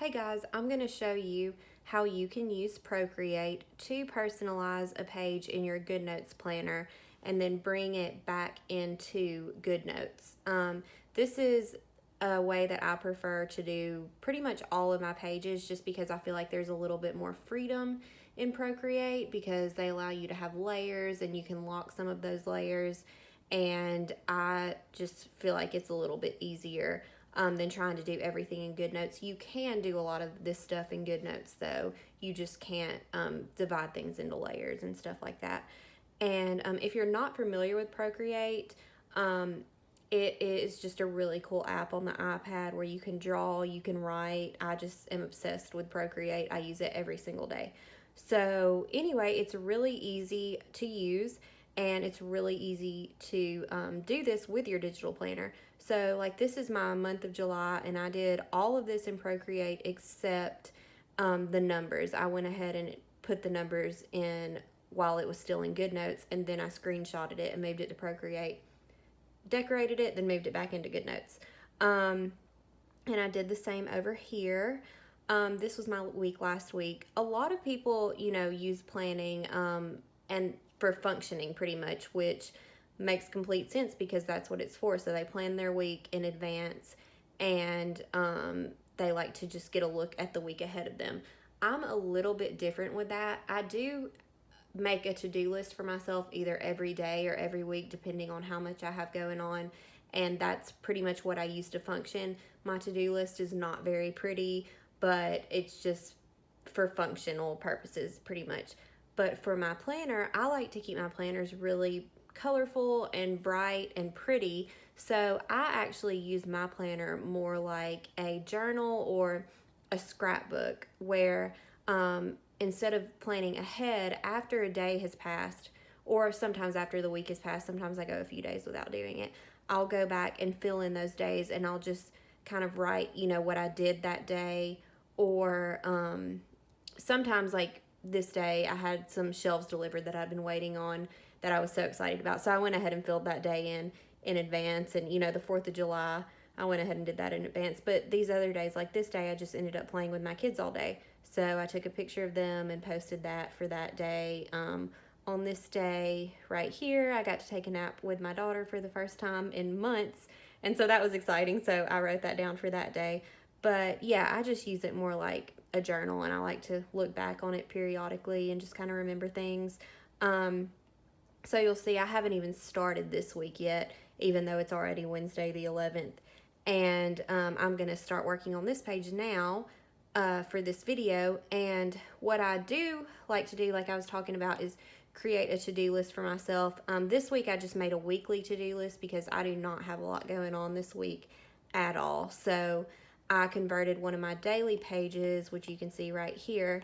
Hey guys, I'm going to show you how you can use Procreate to personalize a page in your GoodNotes planner and then bring it back into GoodNotes. This is a way that I prefer to do pretty much all of my pages just because I feel like there's a little bit more freedom in Procreate because they allow you to have layers and you can lock some of those layers, and I just feel like it's a little bit easier than trying to do everything in GoodNotes. You can do a lot of this stuff in GoodNotes though. You just can't divide things into layers and stuff like that. And if you're not familiar with Procreate, it is just a really cool app on the iPad where you can draw, you can write. I just am obsessed with Procreate. I use it every single day. So anyway, it's really easy to use and it's really easy to do this with your digital planner. So like this is my month of July and I did all of this in Procreate except the numbers. I went ahead and put the numbers in while it was still in GoodNotes, and then I screenshotted it and moved it to Procreate, decorated it, then moved it back into GoodNotes. And I did the same over here. This was my week last week. A lot of people, use planning and for functioning pretty much, which makes complete sense because that's what it's for. So they plan their week in advance and they like to just get a look at the week ahead of them. I'm a little bit different with that. I do make a to-do list for myself either every day or every week depending on how much I have going on, and that's pretty much what I use to function. My to-do list is not very pretty, but it's just for functional purposes pretty much. But for my planner, I like to keep my planners really colorful and bright and pretty, so I actually use my planner more like a journal or a scrapbook where instead of planning ahead after a day has passed, or sometimes after the week has passed, sometimes I go a few days without doing it, I'll go back and fill in those days and I'll just kind of write, what I did that day. Or sometimes like this day I had some shelves delivered that I'd been waiting on that I was so excited about. So I went ahead and filled that day in advance. And, the 4th of July, I went ahead and did that in advance. But these other days, like this day, I just ended up playing with my kids all day. So I took a picture of them and posted that for that day. On this day right here, I got to take a nap with my daughter for the first time in months. And so that was exciting. So I wrote that down for that day. But yeah, I just use it more like a journal, and I like to look back on it periodically and just kind of remember things. So you'll see I haven't even started this week yet, even though it's already Wednesday the 11th. And I'm going to start working on this page now for this video. And what I do like to do, like I was talking about, is create a to-do list for myself. This week I just made a weekly to-do list because I do not have a lot going on this week at all. So I converted one of my daily pages, which you can see right here.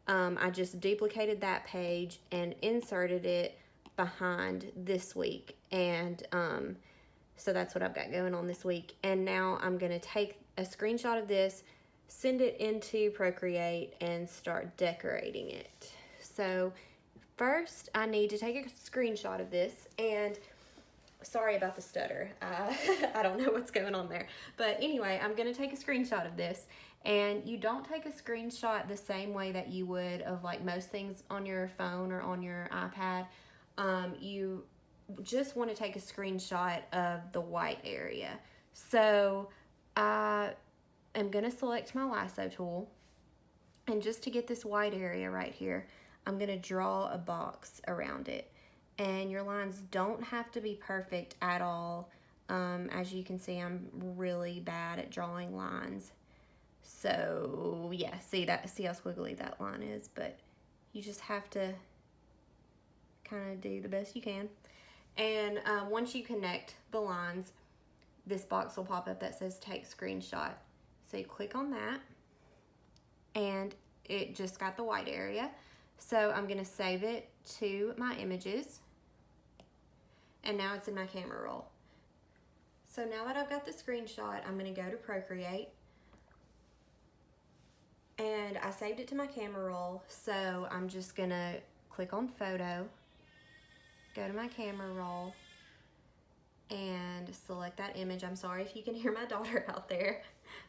I just duplicated that page and inserted it behind this week, and so that's what I've got going on this week. And now I'm going to take a screenshot of this, send it into Procreate, and start decorating it. So first I need to take a screenshot of this, and sorry about the stutter. I don't know what's going on there. But anyway, I'm going to take a screenshot of this. And you don't take a screenshot the same way that you would of like most things on your phone or on your iPad. You just want to take a screenshot of the white area. So I am going to select my lasso tool. And just to get this white area right here, I'm going to draw a box around it. And your lines don't have to be perfect at all. As you can see, I'm really bad at drawing lines. So yeah, see how squiggly that line is, but you just have to kind of do the best you can. And once you connect the lines, this box will pop up that says take screenshot. So you click on that, and it just got the white area. So I'm going to save it to my images, and now it's in my camera roll. So now that I've got the screenshot, I'm going to go to Procreate, and I saved it to my camera roll. So I'm just going to click on photo, go to my camera roll, and select that image. I'm sorry if you can hear my daughter out there.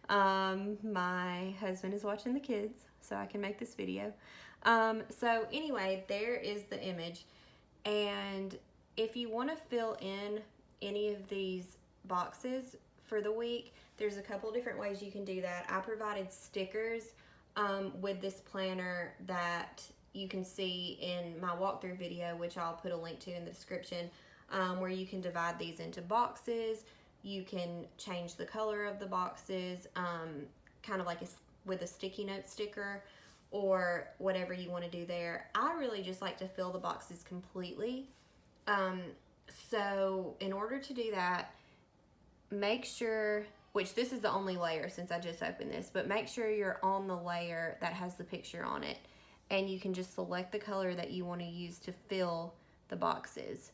My husband is watching the kids, so I can make this video. So anyway, there is the image. And if you want to fill in any of these boxes for the week, there's a couple different ways you can do that. I provided stickers with this planner that you can see in my walkthrough video, which I'll put a link to in the description, where you can divide these into boxes. You can change the color of the boxes, kind of like with a sticky note sticker, or whatever you want to do there. I really just like to fill the boxes completely. So in order to do that, make sure, which this is the only layer since I just opened this, but make sure you're on the layer that has the picture on it, and you can just select the color that you want to use to fill the boxes.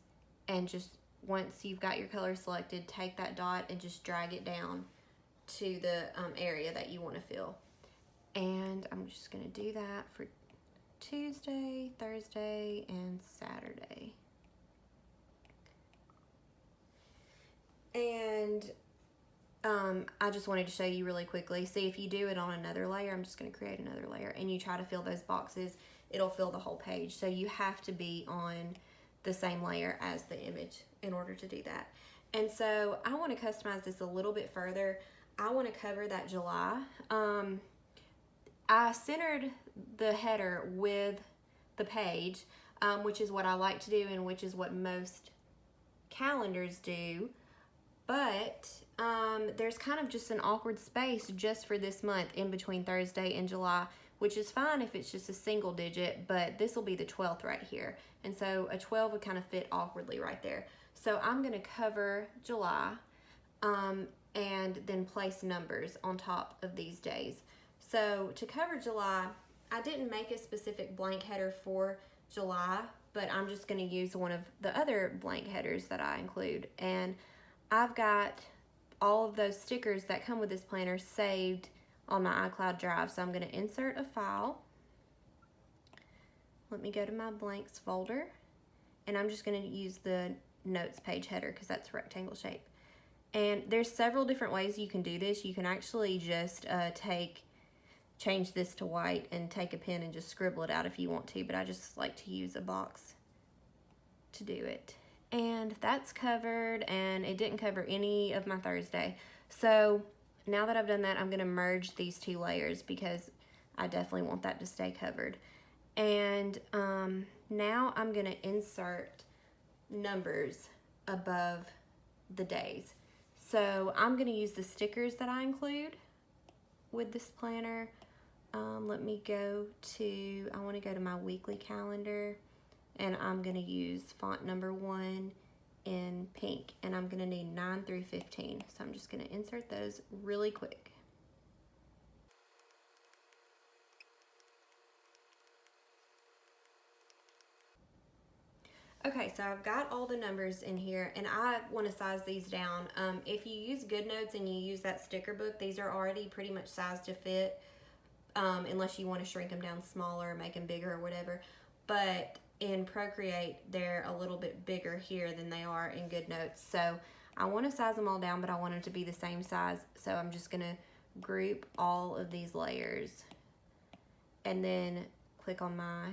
And just once you've got your color selected, take that dot and just drag it down to the area that you want to fill. And I'm just going to do that for Tuesday, Thursday, and Saturday. And I just wanted to show you really quickly. See, if you do it on another layer, I'm just going to create another layer, and you try to fill those boxes, it'll fill the whole page. So you have to be on the same layer as the image in order to do that. And so I want to customize this a little bit further. I want to cover that July. I centered the header with the page, which is what I like to do and which is what most calendars do. But there's kind of just an awkward space just for this month in between Thursday and July, which is fine if it's just a single digit, but this will be the 12th right here. And so a 12 would kind of fit awkwardly right there. So I'm going to cover July and then place numbers on top of these days. So to cover July, I didn't make a specific blank header for July, but I'm just going to use one of the other blank headers that I include. And I've got all of those stickers that come with this planner saved on my iCloud Drive. So I'm going to insert a file. Let me go to my blanks folder, and I'm just going to use the notes page header because that's rectangle shape. And there's several different ways you can do this. You can actually just change this to white and take a pen and just scribble it out if you want to, but I just like to use a box to do it. And that's covered, and it didn't cover any of my Thursday. So now that I've done that, I'm going to merge these two layers because I definitely want that to stay covered. And now I'm going to insert numbers above the days. So I'm going to use the stickers that I include with this planner. Let me go to, I want to go to my weekly calendar, and I'm going to use font number 1 in pink, and I'm going to need 9 through 15. So I'm just going to insert those really quick. Okay, so I've got all the numbers in here, and I want to size these down. If you use GoodNotes and you use that sticker book, these are already pretty much sized to fit, unless you want to shrink them down smaller, make them bigger or whatever. But in Procreate, they're a little bit bigger here than they are in GoodNotes. So I want to size them all down, but I want them to be the same size. So I'm just going to group all of these layers and then click on my,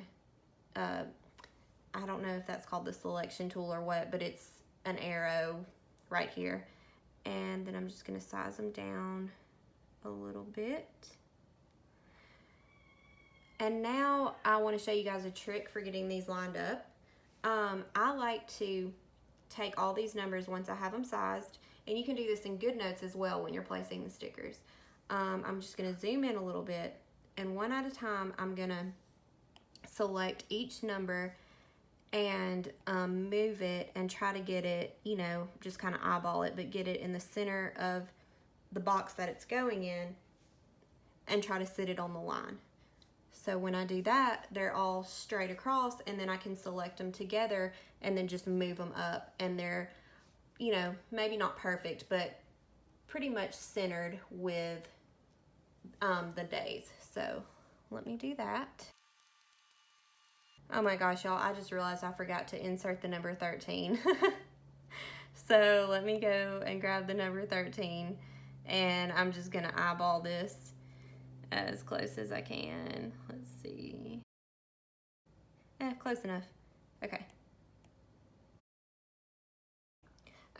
I don't know if that's called the selection tool or what, but it's an arrow right here. And then I'm just going to size them down a little bit. And now I want to show you guys a trick for getting these lined up. I like to take all these numbers once I have them sized, and you can do this in GoodNotes as well when you're placing the stickers. I'm just going to zoom in a little bit, and one at a time I'm going to select each number and move it and try to get it, you know, just kind of eyeball it, but get it in the center of the box that it's going in and try to sit it on the line. So when I do that, they're all straight across, and then I can select them together and then just move them up, and they're, you know, maybe not perfect, but pretty much centered with the days. So let me do that. Oh my gosh, y'all, I just realized I forgot to insert the number 13. So let me go and grab the number 13 and I'm just gonna eyeball this as close as I can. Let's see. Close enough. Okay.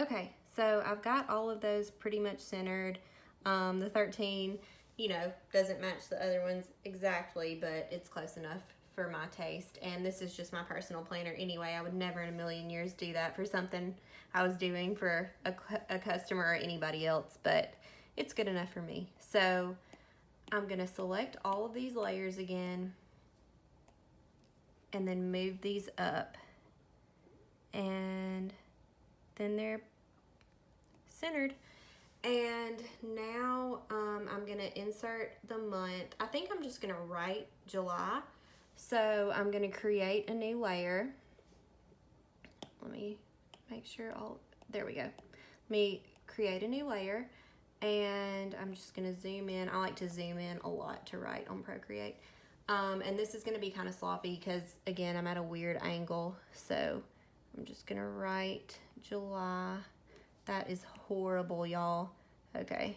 Okay, so I've got all of those pretty much centered. The 13, you know, doesn't match the other ones exactly, but it's close enough for my taste. And this is just my personal planner anyway. I would never in a million years do that for something I was doing for a customer or anybody else, but it's good enough for me. So I'm gonna select all of these layers again and then move these up, and then they're centered. And now I'm gonna insert the month. I think I'm just gonna write July. So I'm gonna create a new layer. Let me make sure there we go. Let me create a new layer, and I'm just gonna zoom in. I like to zoom in a lot to write on Procreate. And this is gonna be kind of sloppy because again, I'm at a weird angle. So I'm just gonna write July. That is horrible, y'all. Okay.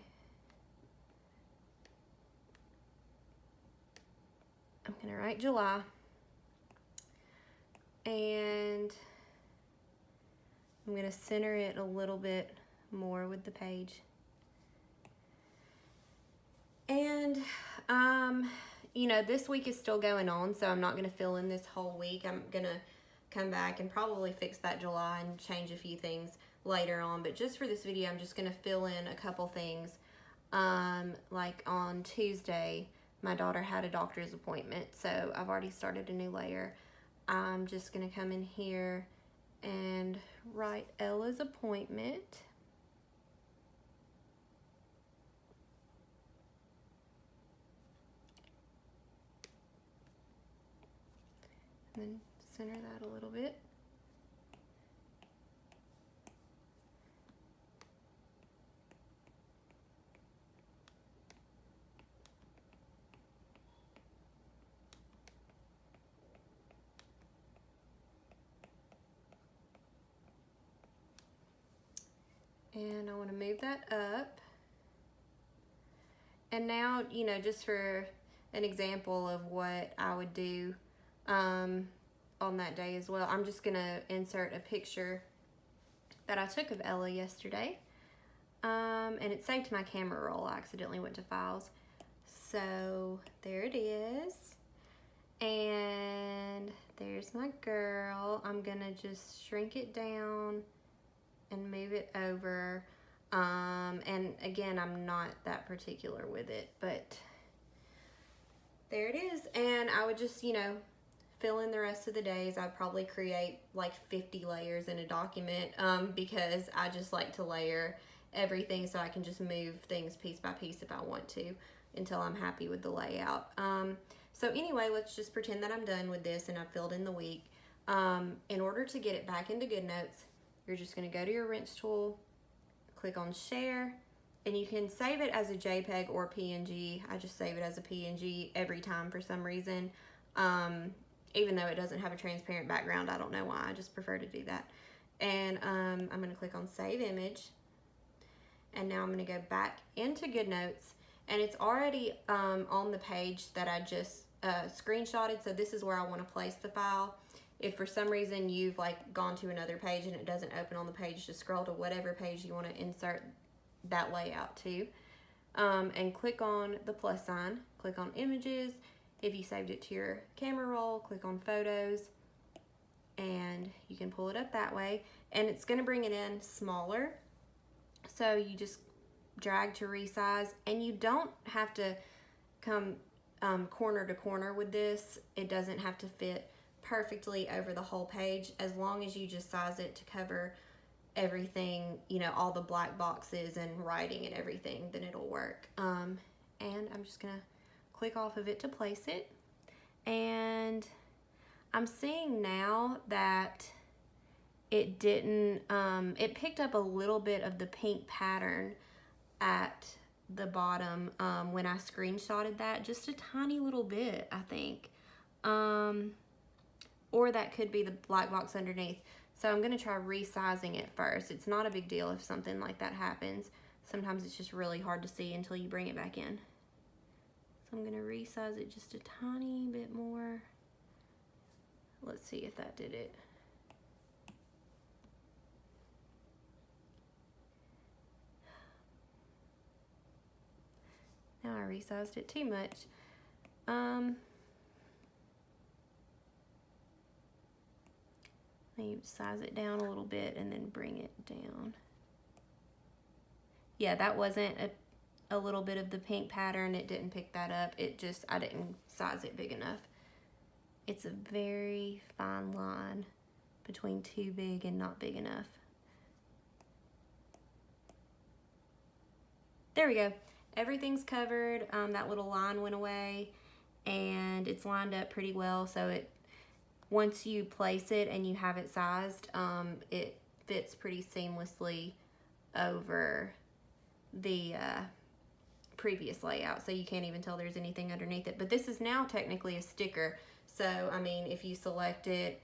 I'm gonna write July. And I'm gonna center it a little bit more with the page. And, you know, this week is still going on, so I'm not gonna fill in this whole week. I'm gonna come back and probably fix that July and change a few things later on, but just for this video I'm just gonna fill in a couple things. Like on Tuesday my daughter had a doctor's appointment, so I've already started a new layer. I'm just gonna come in here and write Ella's appointment. And then center that a little bit. And I want to move that up. And now, you know, just for an example of what I would do on that day as well, I'm just going to insert a picture that I took of Ella yesterday. And it saved to my camera roll. I accidentally went to files. So there it is. And there's my girl. I'm going to just shrink it down and move it over. And again, I'm not that particular with it, but there it is. And I would just, you know, fill in the rest of the days. I'd probably create like 50 layers in a document because I just like to layer everything so I can just move things piece by piece if I want to until I'm happy with the layout. So anyway, let's just pretend that I'm done with this and I've filled in the week. In order to get it back into GoodNotes, you're just going to go to your wrench tool, click on share, and you can save it as a JPEG or PNG. I just save it as a PNG every time for some reason. Even though it doesn't have a transparent background, I don't know why, I just prefer to do that. And I'm going to click on save image. And now I'm going to go back into GoodNotes, and it's already on the page that I just screenshotted. So this is where I want to place the file. If for some reason you've like gone to another page and it doesn't open on the page, just scroll to whatever page you want to insert that layout to. And click on the plus sign, click on images. If you saved it to your camera roll, click on photos, and you can pull it up that way. And it's going to bring it in smaller. So you just drag to resize, and you don't have to come corner to corner with this. It doesn't have to fit perfectly over the whole page. As long as you just size it to cover everything, you know, all the black boxes and writing and everything, then it'll work. And I'm just gonna click off of it to place it. And I'm seeing now that it didn't, it picked up a little bit of the pink pattern at the bottom when I screenshotted that, just a tiny little bit, I think. Or that could be the black box underneath. So I'm gonna try resizing it first. It's not a big deal if something like that happens. sometimes it's just really hard to see until you bring it back in. So I'm gonna resize it just a tiny bit more. Let's see if that did it. Now I resized it too much. Maybe size it down a little bit and then bring it down. Yeah, that wasn't a little bit of the pink pattern. It didn't pick that up. It just, I didn't size it big enough. It's a very fine line between too big and not big enough. There we go. Everything's covered. That little line went away and it's lined up pretty well. So it, once you place it and you have it sized, it fits pretty seamlessly over the previous layout, so you can't even tell there's anything underneath it. But this is now technically a sticker, so I mean, if you select it,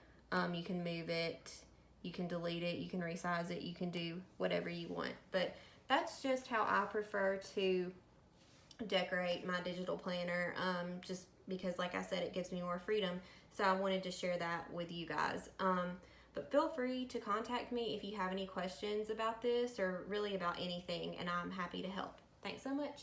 you can move it, you can delete it, you can resize it, you can do whatever you want. But that's just how I prefer to decorate my digital planner, just because, like I said, it gives me more freedom. So I wanted to share that with you guys. But feel free to contact me if you have any questions about this or really about anything, and I'm happy to help. Thanks so much.